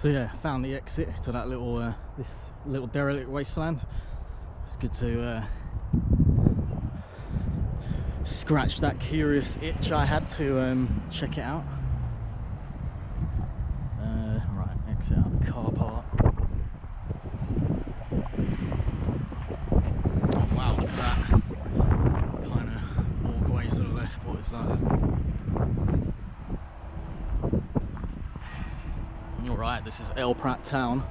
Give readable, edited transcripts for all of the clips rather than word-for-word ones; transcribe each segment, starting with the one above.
So yeah, found the exit to that little this little derelict wasteland. It's good to scratch that curious itch I had to check it out. Right, exit out the car park. Oh wow, look at that. Kind of walkways to the left. What is that? Alright, this is Prat town.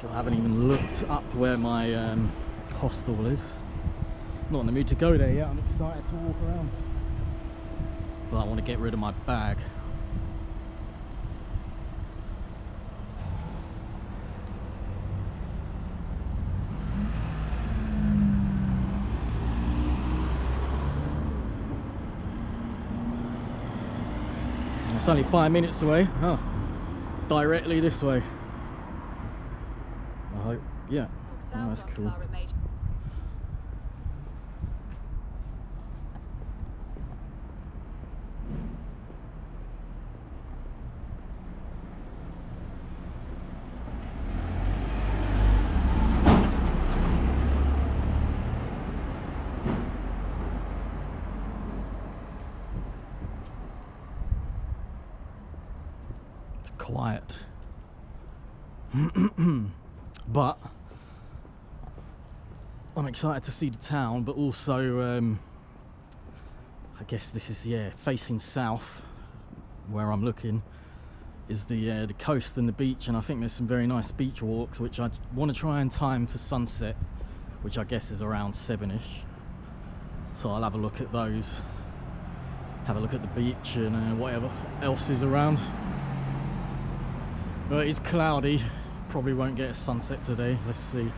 I haven't even looked up where my hostel is. Not in the mood to go there yet. I'm excited to walk around, but I want to get rid of my bag. It's only 5 minutes away. Oh, directly this way. I hope. Yeah. Oh, that's cool. Quiet. But I'm excited to see the town, but also I guess this is, yeah, facing south where I'm looking is the coast and the beach, and I think there's some very nice beach walks which I want to try and time for sunset, which I guess is around 7ish. So I'll have a look at those, have a look at the beach and whatever else is around. Well, it's cloudy, probably won't get a sunset today. Let's see.